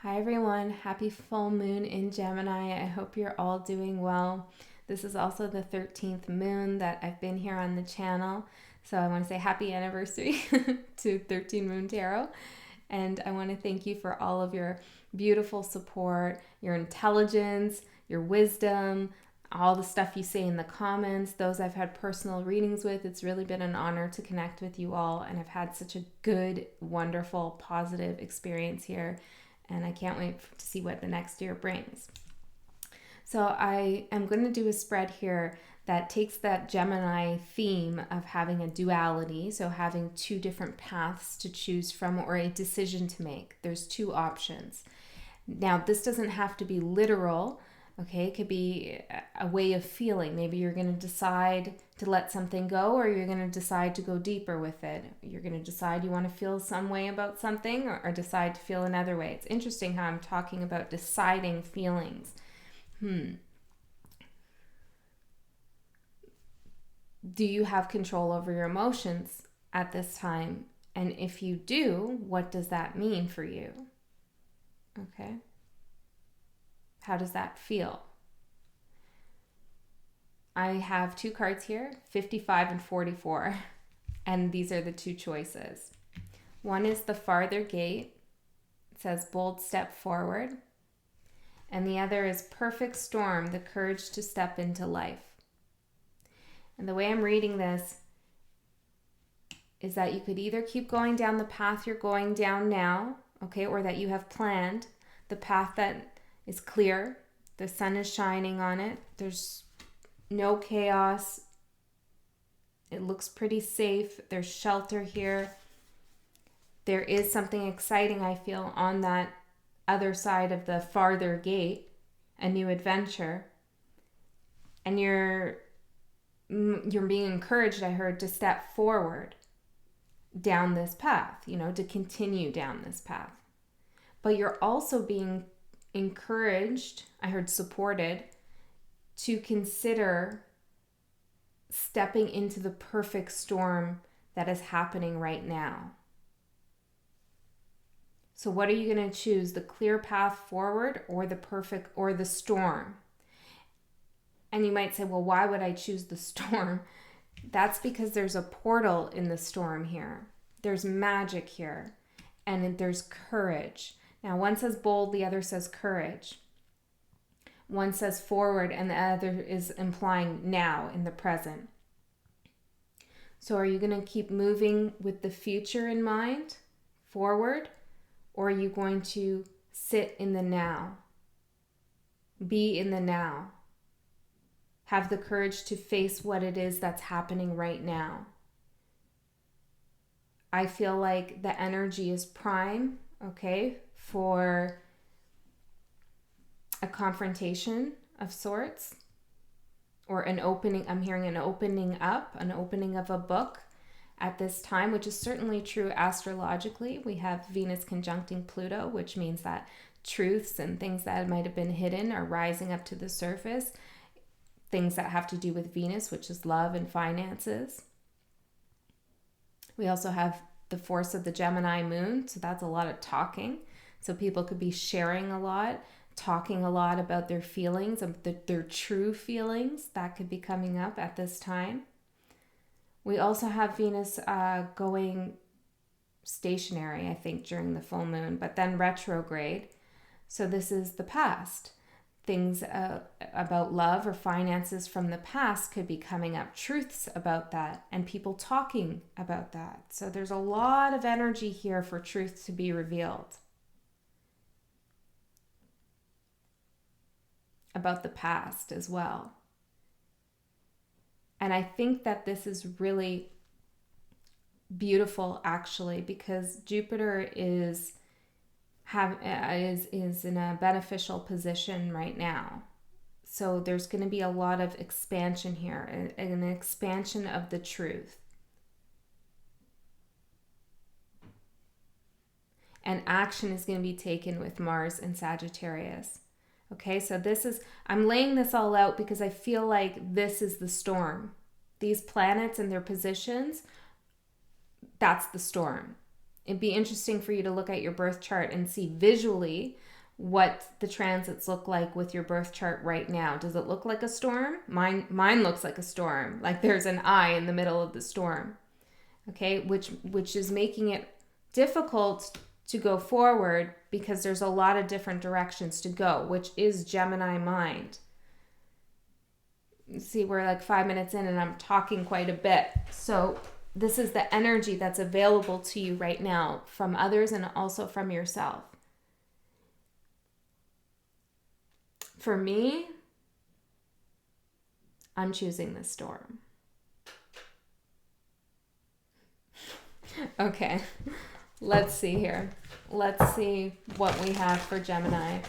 Hi everyone, happy full moon in Gemini. I hope you're all doing well. This is also the 13th moon that I've been here on the channel. So I want to say happy anniversary to 13 Moon Tarot. And I want to thank you for all of your beautiful support, your intelligence, your wisdom, all the stuff you say in the comments, those I've had personal readings with. It's really been an honor to connect with you all. And I've had such a good, wonderful, positive experience here. And I can't wait to see what the next year brings. So I am going to do a spread here that takes that Gemini theme of having a duality, so having two different paths to choose from or a decision to make. There's two options. Now, this doesn't have to be literal, okay? It could be a way of feeling. Maybe you're going to decide to let something go, or you're going to decide to go deeper with it. You're going to decide you want to feel some way about something, or decide to feel another way. It's interesting how I'm talking about deciding feelings. Do you have control over your emotions at this time? And if you do, what does that mean for you? Okay. How does that feel? I have two cards here, 55 and 44, and these are the two choices. One is the farther gate. It says bold step forward. And the other is perfect storm, the courage to step into life. And the way I'm reading this is that you could either keep going down the path you're going down now, okay, or that you have planned, the path that is clear, the sun is shining on it, there's no chaos, it looks pretty safe, there's shelter here. There is something exciting, I feel, on that other side of the farther gate, a new adventure. And you're being encouraged, I heard, to step forward down this path, to continue down this path. But you're also being encouraged, I heard supported, to consider stepping into the perfect storm that is happening right now. So what are you going to choose? The clear path forward or the perfect or the storm? And you might say, well, why would I choose the storm? That's because there's a portal in the storm here. There's magic here. And there's courage. Now, one says bold, the other says courage. One says forward, and the other is implying now in the present. So are you going to keep moving with the future in mind, forward? Or are you going to sit in the now? Be in the now. Have the courage to face what it is that's happening right now. I feel like the energy is prime, okay, for a confrontation of sorts, or an opening. I'm hearing an opening up, an opening of a book at this time, which is certainly true astrologically. We have Venus conjuncting Pluto, which means that truths and things that might have been hidden are rising up to the surface. Things that have to do with Venus, which is love and finances. We also have the force of the Gemini moon, so that's a lot of talking. So people could be sharing a lot, talking a lot about their feelings, their true feelings. That could be coming up at this time. We also have Venus going stationary, I think, during the full moon, but then retrograde. So this is the past. Things about love or finances from the past could be coming up, truths about that, and people talking about that. So there's a lot of energy here for truth to be revealed about the past as well. And I think that this is really beautiful, actually, because Jupiter is in a beneficial position right now. So there's going to be a lot of expansion here, an expansion of the truth. And action is going to be taken with Mars and Sagittarius. Okay, so I'm laying this all out because I feel like this is the storm. These planets and their positions, that's the storm. It'd be interesting for you to look at your birth chart and see visually what the transits look like with your birth chart right now. Does it look like a storm? Mine looks like a storm. Like there's an eye in the middle of the storm. Okay, which is making it difficult to go forward because there's a lot of different directions to go, which is Gemini mind. See, we're like 5 minutes in and I'm talking quite a bit. So this is the energy that's available to you right now from others and also from yourself. For me, I'm choosing the storm. Okay, let's see here. Let's see what we have for Gemini.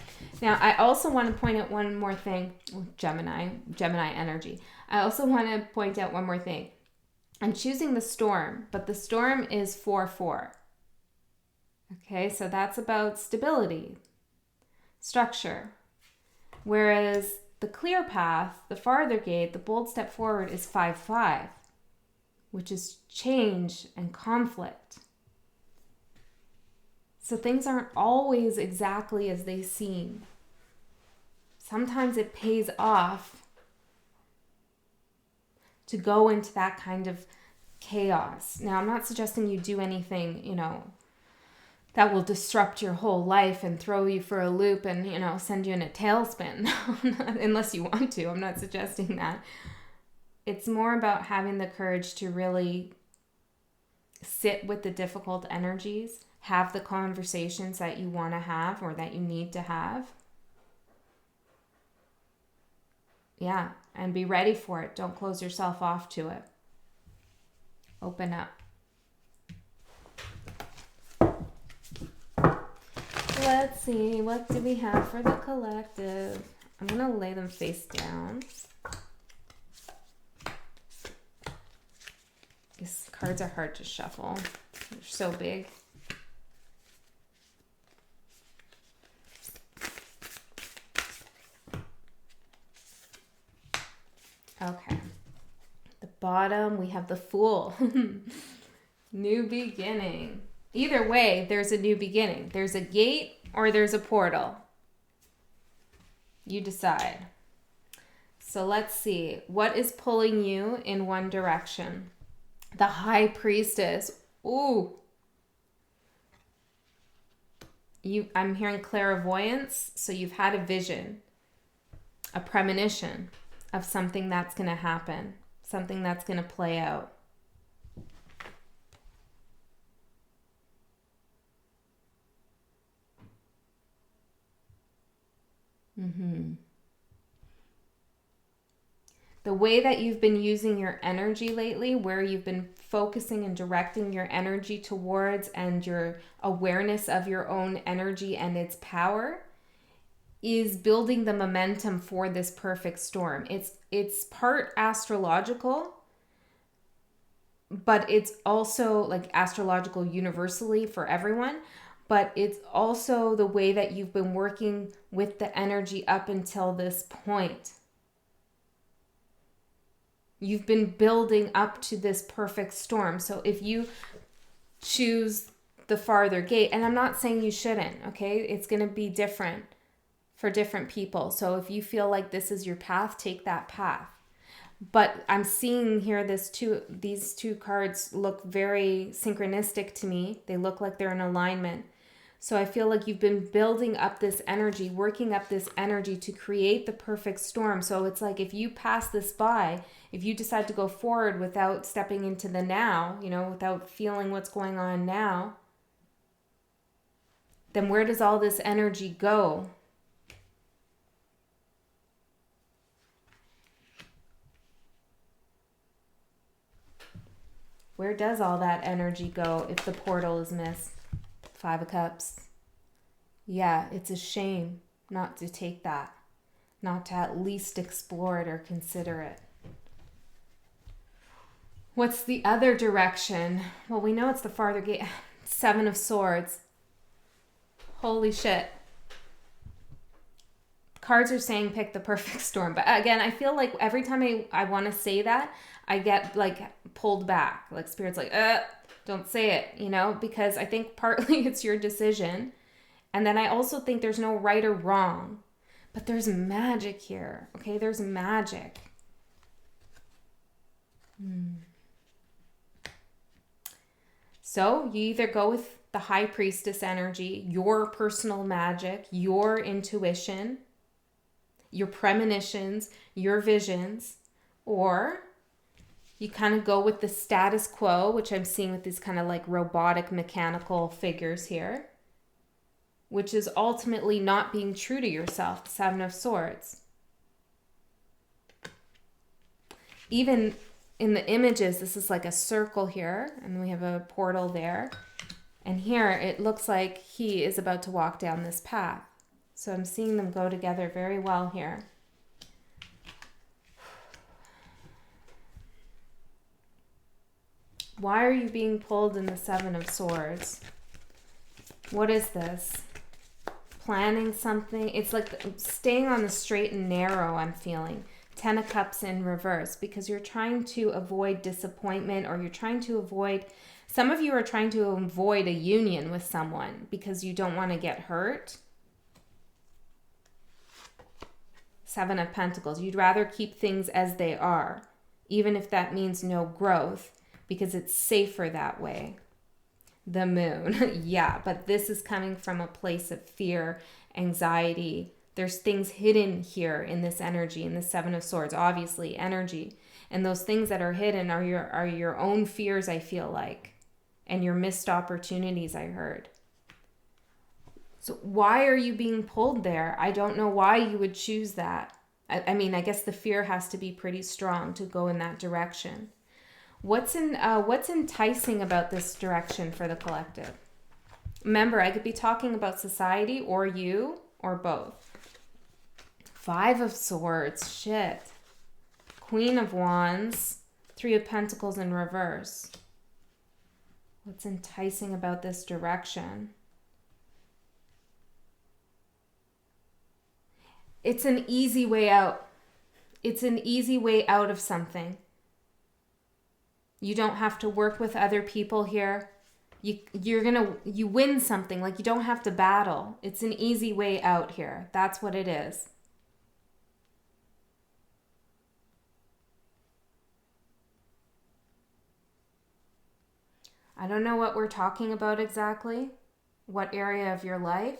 Now, I also want to point out one more thing. Gemini energy. I also want to point out one more thing. I'm choosing the storm, but the storm is 4-4. Okay, so that's about stability, structure. Whereas the clear path, the farther gate, the bold step forward is 5-5, which is change and conflict. So things aren't always exactly as they seem. Sometimes it pays off to go into that kind of chaos. Now, I'm not suggesting you do anything, that will disrupt your whole life and throw you for a loop and, send you in a tailspin, unless you want to. I'm not suggesting that. It's more about having the courage to really sit with the difficult energies, have the conversations that you want to have or that you need to have. Yeah, and be ready for it. Don't close yourself off to it. Open up. Let's see, what do we have for the collective? I'm going to lay them face down. These cards are hard to shuffle. They're so big. Okay. The bottom, we have the Fool. New beginning. Either way, there's a new beginning. There's a gate or there's a portal. You decide. So let's see. What is pulling you in one direction? The High Priestess. Ooh. I'm hearing clairvoyance. So you've had a vision, a premonition of something that's going to happen, something that's going to play out. The way that you've been using your energy lately, where you've been focusing and directing your energy towards and your awareness of your own energy and its power, is building the momentum for this perfect storm. It's part astrological, but it's also like astrological universally for everyone, but it's also the way that you've been working with the energy up until this point. You've been building up to this perfect storm. So if you choose the farther gate, and I'm not saying you shouldn't, okay? It's going to be different for different people. So if you feel like this is your path, take that path. But I'm seeing here these two cards look very synchronistic to me. They look like they're in alignment. So I feel like you've been building up this energy, working up this energy to create the perfect storm. So it's like if you pass this by, if you decide to go forward without stepping into the now, without feeling what's going on now, then where does all this energy go? Where does all that energy go if the portal is missed? 5 of Cups. Yeah, it's a shame not to take that, not to at least explore it or consider it. What's the other direction? Well, we know it's the farther gate. 7 of Swords. Holy shit. Cards are saying pick the perfect storm. But again, I feel like every time I want to say that, I get like pulled back. Like Spirit's like, Don't say it, you know, because I think partly it's your decision. And then I also think there's no right or wrong, but there's magic here. Okay, there's magic. So you either go with the High Priestess energy, your personal magic, your intuition, your premonitions, your visions, or you kind of go with the status quo, which I'm seeing with these kind of like robotic mechanical figures here, which is ultimately not being true to yourself, the Seven of Swords. Even in the images, this is like a circle here, and we have a portal there. And here it looks like he is about to walk down this path. So I'm seeing them go together very well here. Why are you being pulled in the Seven of Swords? What is this? Planning something? It's like staying on the straight and narrow, I'm feeling. Ten of Cups in reverse, because you're trying to avoid disappointment, or you're trying to avoid, some of you are trying to avoid a union with someone because you don't want to get hurt. Seven of Pentacles. You'd rather keep things as they are, even if that means no growth, because it's safer that way. The Moon. Yeah, but this is coming from a place of fear, anxiety. There's things hidden here in this energy, in the Seven of Swords, obviously energy. And those things that are hidden are your own fears, I feel like, and your missed opportunities, I heard. So why are you being pulled there? I don't know why you would choose that. I mean, I guess the fear has to be pretty strong to go in that direction. What's enticing about this direction for the collective? Remember, I could be talking about society or you or both. Five of Swords, shit. Queen of Wands, Three of Pentacles in reverse. What's enticing about this direction? It's an easy way out. It's an easy way out of something. You don't have to work with other people here. You win something, like you don't have to battle. It's an easy way out here. That's what it is. I don't know what we're talking about exactly, what area of your life,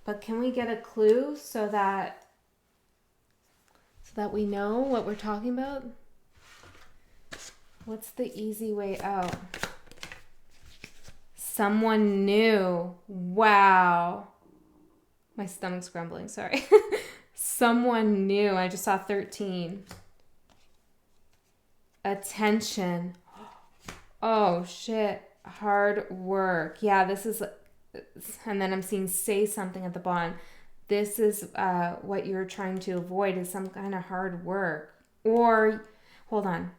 but can we get a clue so that we know what we're talking about? What's the easy way out? Someone new. Wow. My stomach's grumbling, sorry. Someone new. I just saw 13. Attention. Oh, shit. Hard work. Yeah, this is... And then I'm seeing say something at the bottom. This is what you're trying to avoid, is some kind of hard work. Or, hold on.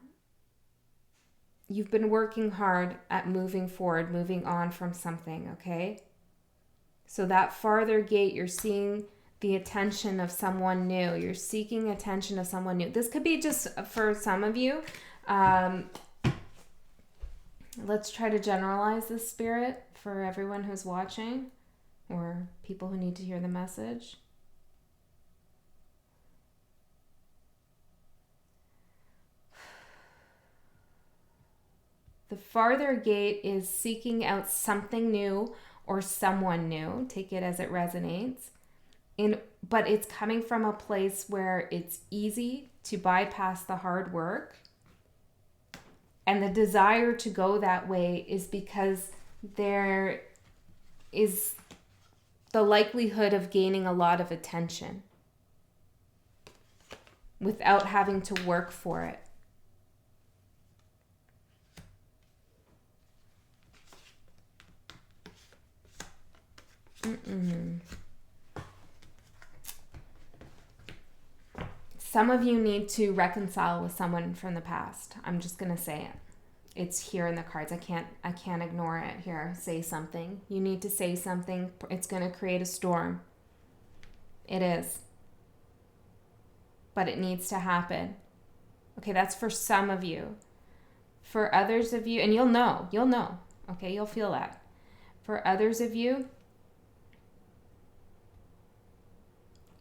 You've been working hard at moving forward, moving on from something, okay? So that farther gate, you're seeing the attention of someone new. You're seeking attention of someone new. This could be just for some of you. Let's try to generalize this, Spirit, for everyone who's watching or people who need to hear the message. The farther gate is seeking out something new or someone new. Take it as it resonates. But it's coming from a place where it's easy to bypass the hard work. And the desire to go that way is because there is the likelihood of gaining a lot of attention without having to work for it. Some of you need to reconcile with someone from the past. I'm just going to say it. It's here in the cards. I can't ignore it here. Say something. You need to say something. It's going to create a storm. It is. But it needs to happen. Okay, that's for some of you. For others of you, and you'll know, okay, you'll feel that. For others of you,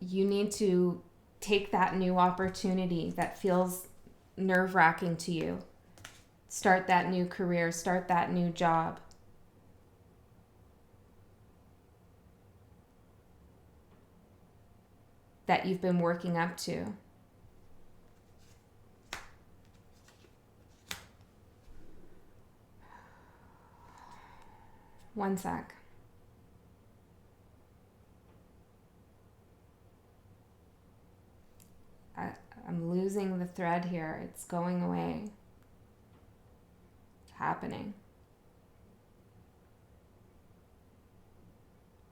you need to take that new opportunity that feels nerve-wracking to you. Start that new career, start that new job. That you've been working up to. One sec. I'm losing the thread here. It's going away. It's happening.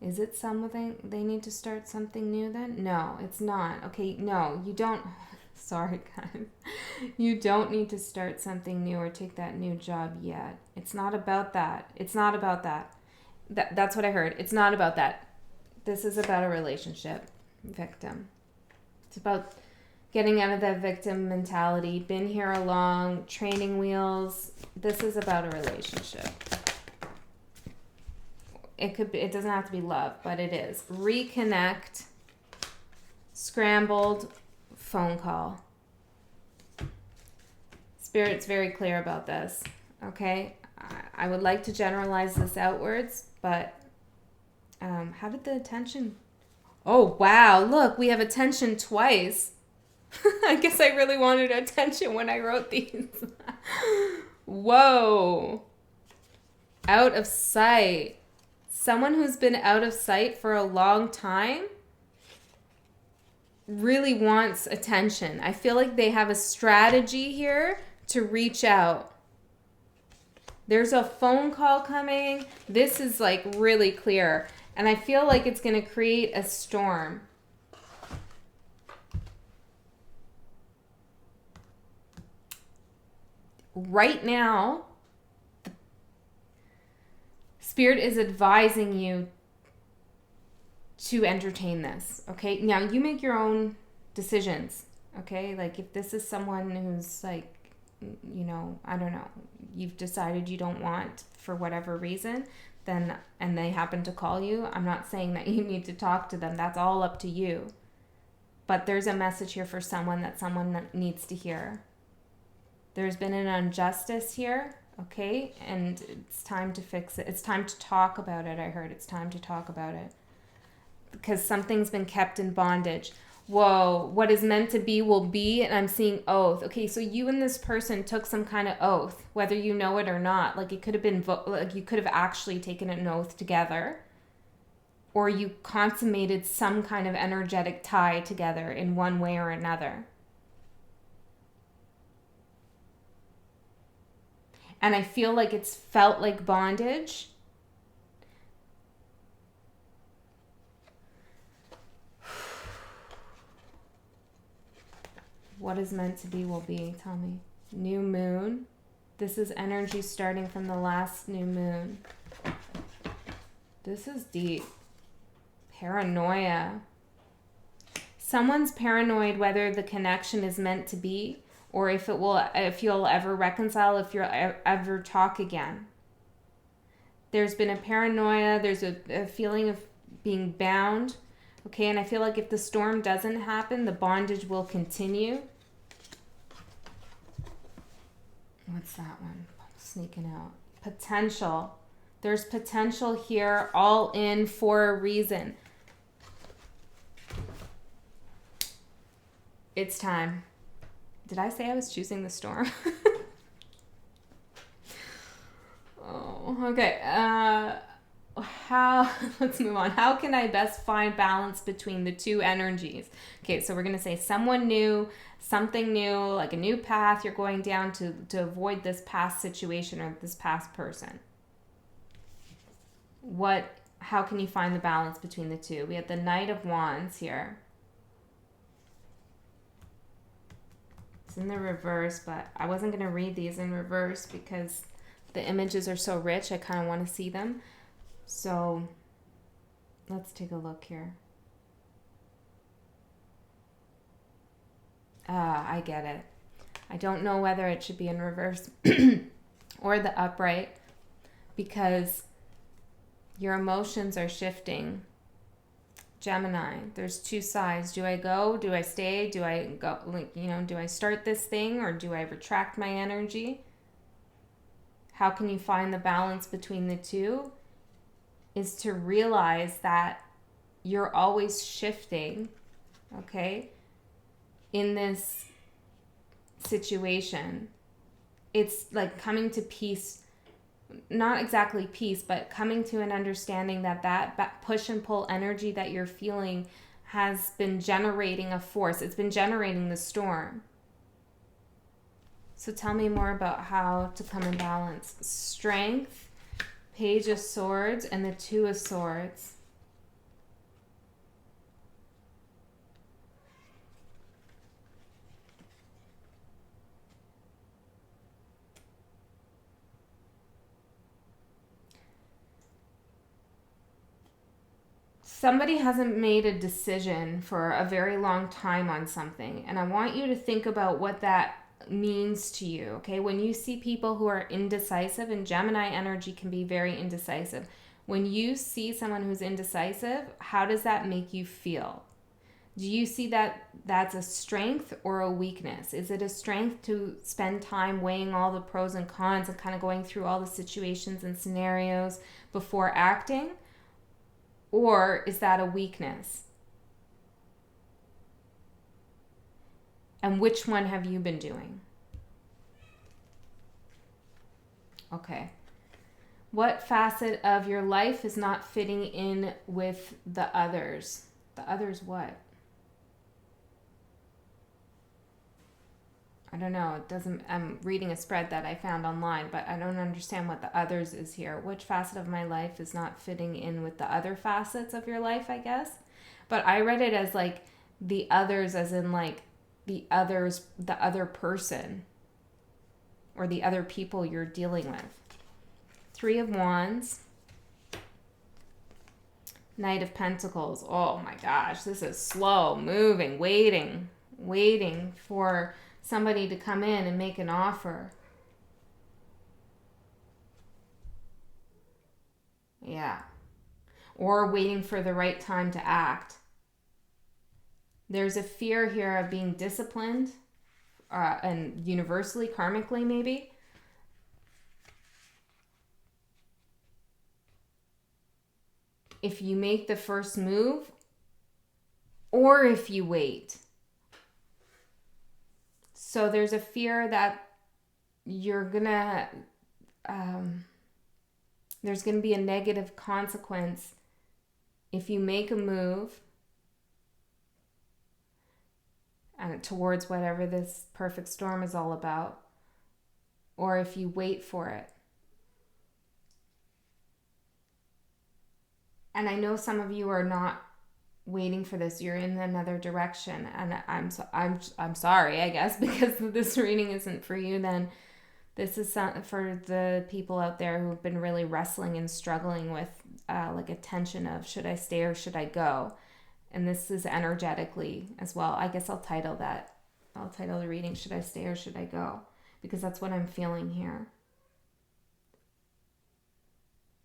Is it something they need to start something new then? No, it's not. Okay, no, you don't. Sorry, guys. You don't need to start something new or take that new job yet. It's not about that. It's not about that. That's what I heard. It's not about that. This is about a relationship, victim. It's about getting out of that victim mentality, been here along, training wheels. This is about a relationship. It could be, it doesn't have to be love, but it is. Reconnect, scrambled, phone call. Spirit's very clear about this, okay? I would like to generalize this outwards, but how did the attention... Oh, wow, look, we have attention twice. I guess I really wanted attention when I wrote these. Whoa. Out of sight. Someone who's been out of sight for a long time really wants attention. I feel like they have a strategy here to reach out. There's a phone call coming. This is like really clear. And I feel like it's going to create a storm. Right now, Spirit is advising you to entertain this, okay? Now, you make your own decisions, okay? Like, if this is someone who's, like, you know, I don't know, you've decided you don't want for whatever reason, then, and they happen to call you, I'm not saying that you need to talk to them. That's all up to you. But there's a message here for someone that someone needs to hear. There's been an injustice here, okay? And it's time to fix it. It's time to talk about it, I heard. It's time to talk about it. Because something's been kept in bondage. Whoa, what is meant to be will be, and I'm seeing oath. Okay, so you and this person took some kind of oath, whether you know it or not. Like, it could have been, like, you could have actually taken an oath together. Or you consummated some kind of energetic tie together in one way or another. And I feel like it's felt like bondage. What is meant to be will be. Tell me. New moon. This is energy starting from the last new moon. This is deep. Paranoia. Someone's paranoid whether the connection is meant to be, or if you'll ever reconcile, if you'll ever talk again. There's been a paranoia, there's a feeling of being bound, okay? And I feel like if the storm doesn't happen, the bondage will continue. What's that one? Sneaking out. Potential. There's potential here, all in for a reason. It's time. Did I say I was choosing the storm? Oh, okay. Let's move on. How can I best find balance between the two energies? Okay, so we're going to say someone new, something new, like a new path you're going down to avoid this past situation or this past person. How can you find the balance between the two? We have the Knight of Wands here. It's in the reverse, but I wasn't going to read these in reverse because the images are so rich. I kind of want to see them. So let's take a look here. I get it. I don't know whether it should be in reverse or the upright, because your emotions are shifting. Gemini, there's two sides. Do I go? Do I stay? Do I go? Do I start this thing, or do I retract my energy? How can you find the balance between the two? Is to realize that you're always shifting, okay, in this situation. It's like coming to peace, not exactly peace, but coming to an understanding that push and pull energy that you're feeling has been generating a force. It's been generating the storm. So tell me more about how to come in balance. Strength, Page of Swords, and the Two of Swords. Somebody hasn't made a decision for a very long time on something, and I want you to think about what that means to you, okay? When you see people who are indecisive, and Gemini energy can be very indecisive, when you see someone who's indecisive, how does that make you feel? Do you see that that's a strength or a weakness? Is it a strength to spend time weighing all the pros and cons and kind of going through all the situations and scenarios before acting? Or is that a weakness? And which one have you been doing? Okay. What facet of your life is not fitting in with the others? The others what? I don't know. It doesn't. I'm reading a spread that I found online, but I don't understand what the others is here. Which facet of my life is not fitting in with the other facets of your life, I guess? But I read it as like the others, as in like the others, the other person, or the other people you're dealing with. Three of Wands. Knight of Pentacles. Oh my gosh, this is slow, moving, waiting for somebody to come in and make an offer. Yeah. Or waiting for the right time to act. There's a fear here of being disciplined, and universally, karmically maybe. If you make the first move, or if you wait. So there's a fear that you're gonna, there's gonna be a negative consequence if you make a move towards whatever this perfect storm is all about, or if you wait for it. And I know some of you are not waiting for this. You're in another direction, and I'm sorry, I guess, because this reading isn't for you. Then this is for the people out there who've been really wrestling and struggling with like a tension of should I stay or should I go, and this is energetically as well. I guess I'll title the reading "Should I Stay or Should I Go?" because that's what I'm feeling here.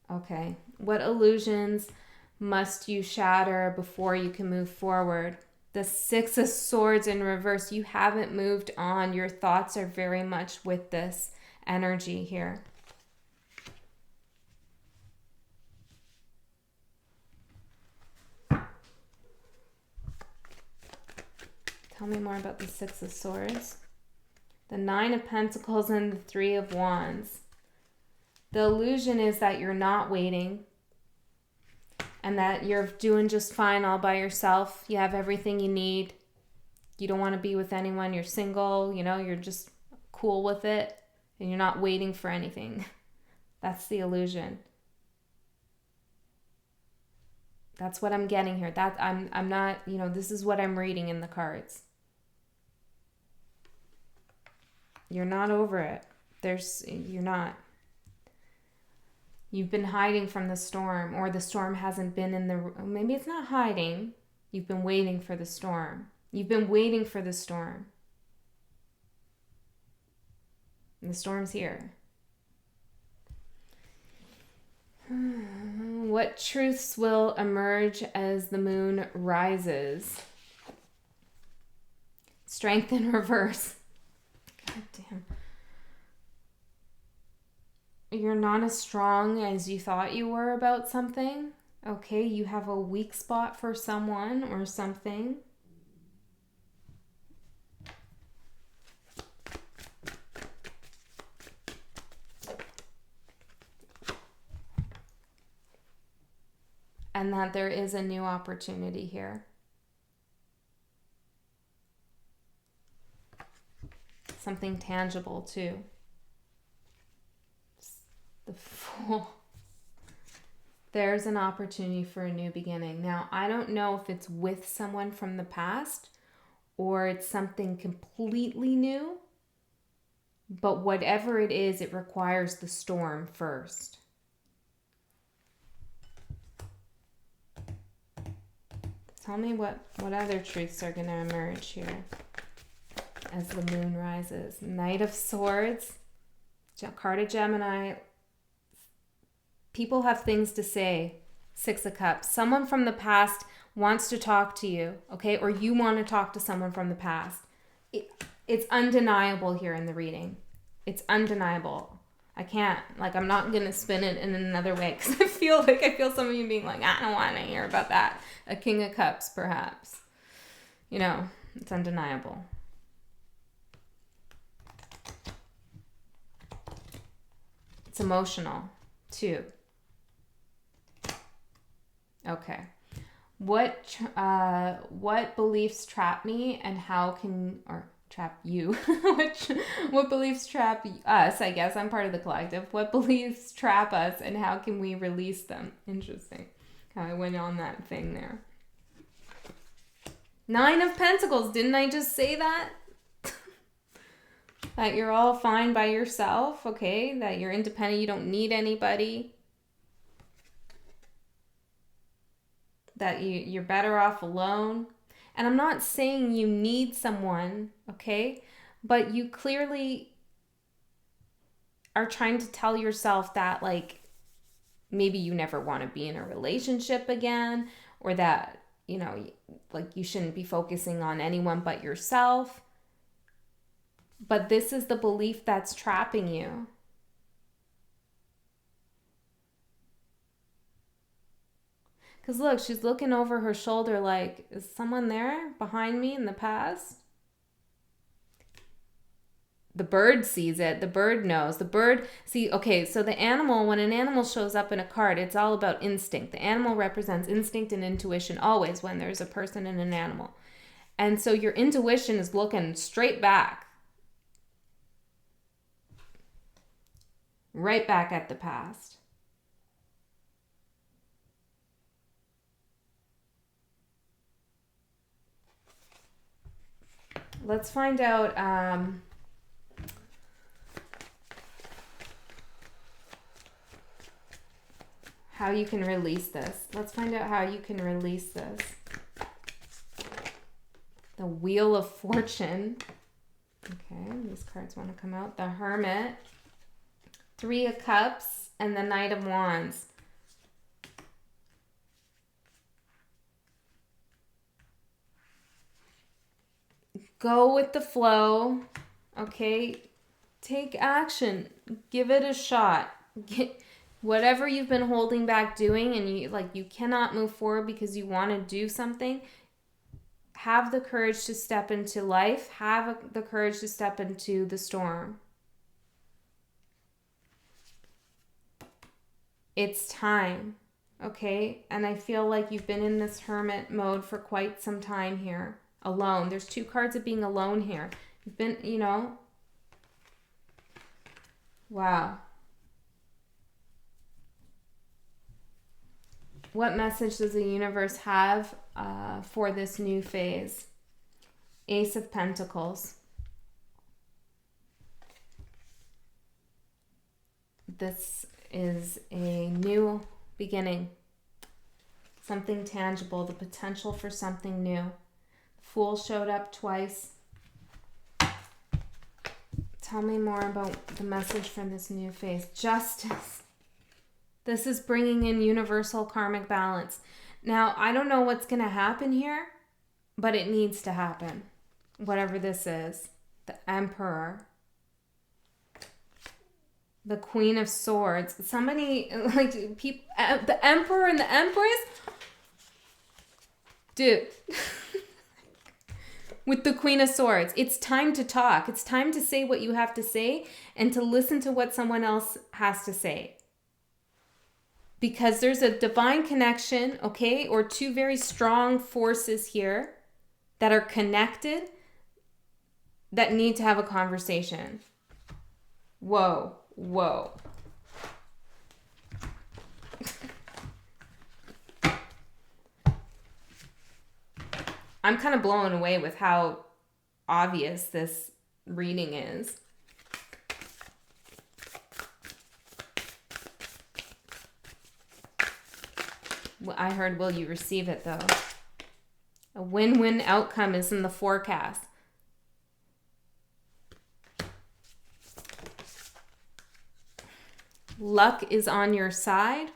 Okay, what illusions must you shatter before you can move forward? The Six of Swords in reverse. You haven't moved on. Your thoughts are very much with this energy here. Tell me more about the Six of Swords. The Nine of Pentacles and the Three of Wands. The illusion is that you're not waiting and that you're doing just fine all by yourself. You have everything you need. You don't want to be with anyone. You're single, you're just cool with it and you're not waiting for anything. That's the illusion. That's what I'm getting here. That I'm not, this is what I'm reading in the cards. You're not over it. You're not. You've been hiding from the storm, or the storm hasn't been maybe it's not hiding. You've been waiting for the storm. You've been waiting for the storm. And the storm's here. What truths will emerge as the moon rises? Strength in reverse. God damn. You're not as strong as you thought you were about something. Okay, you have a weak spot for someone or something. And that there is a new opportunity here. Something tangible too. The Fool. There's an opportunity for a new beginning. Now, I don't know if it's with someone from the past or it's something completely new, but whatever it is, it requires the storm first. Tell me what other truths are going to emerge here as the moon rises. Knight of Swords, card of Gemini. People have things to say. Six of Cups. Someone from the past wants to talk to you, okay? Or you want to talk to someone from the past. It's undeniable here in the reading. It's undeniable. I'm not going to spin it in another way because I feel some of you being like, I don't want to hear about that. A King of Cups, perhaps. It's undeniable. It's emotional, too. Okay. What beliefs trap me and how can, or trap you? What beliefs trap us? I guess I'm part of the collective. What beliefs trap us and how can we release them? Interesting. How I went on that thing there. Nine of Pentacles. Didn't I just say that? That you're all fine by yourself, okay? That you're independent, you don't need anybody. That you're better off alone. And I'm not saying you need someone, okay? But you clearly are trying to tell yourself that, maybe you never want to be in a relationship again, or that, you shouldn't be focusing on anyone but yourself. But this is the belief that's trapping you. Because look, she's looking over her shoulder like, is someone there behind me in the past? The bird sees it. The bird knows. So the animal, when an animal shows up in a card, it's all about instinct. The animal represents instinct and intuition always when there's a person and an animal. And so your intuition is looking straight back. Right back at the past. Let's find out how you can release this. Let's find out how you can release this. The Wheel of Fortune. Okay, these cards want to come out. The Hermit. Three of Cups and the Knight of Wands. Go with the flow, okay? Take action. Give it a shot. Whatever you've been holding back doing and you cannot move forward because you want to do something, have the courage to step into life. Have the courage to step into the storm. It's time, okay? And I feel like you've been in this hermit mode for quite some time here. Alone. There's two cards of being alone here. You've been, wow. What message does the universe have for this new phase? Ace of Pentacles. This is a new beginning. Something tangible. The potential for something new. Fool showed up twice. Tell me more about the message from this new phase. Justice. This is bringing in universal karmic balance. Now, I don't know what's going to happen here, but it needs to happen. Whatever this is. The Emperor. The Queen of Swords. Somebody, like, people, the Emperor and the Empress. Dude. With the Queen of Swords. It's time to talk. It's time to say what you have to say and to listen to what someone else has to say. Because there's a divine connection, okay, or two very strong forces here that are connected that need to have a conversation. Whoa. Whoa. I'm kind of blown away with how obvious this reading is. I heard, will you receive it though? A win-win outcome is in the forecast. Luck is on your side.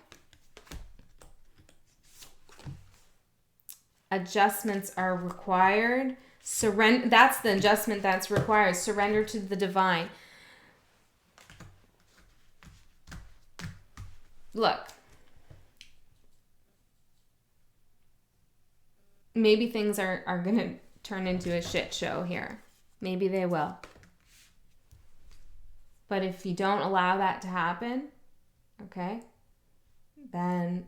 Adjustments are required. Surrender. That's the adjustment that's required. Surrender to the divine. Look. Maybe things are going to turn into a shit show here. Maybe they will. But if you don't allow that to happen, okay, then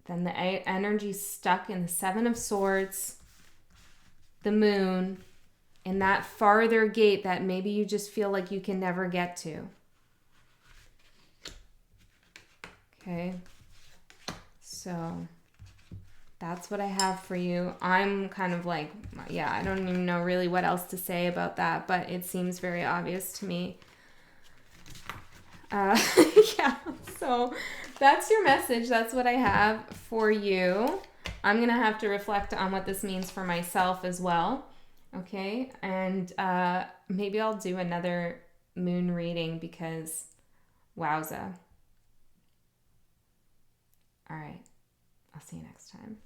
the energy's stuck in the Seven of Swords, the Moon, in that farther gate that maybe you just feel like you can never get to. Okay, so that's what I have for you. I'm kind of like, yeah, I don't even know really what else to say about that, but it seems very obvious to me. Yeah, so that's your message. That's what I have for you. I'm going to have to reflect on what this means for myself as well. Okay, and maybe I'll do another moon reading because wowza. All right, I'll see you next time.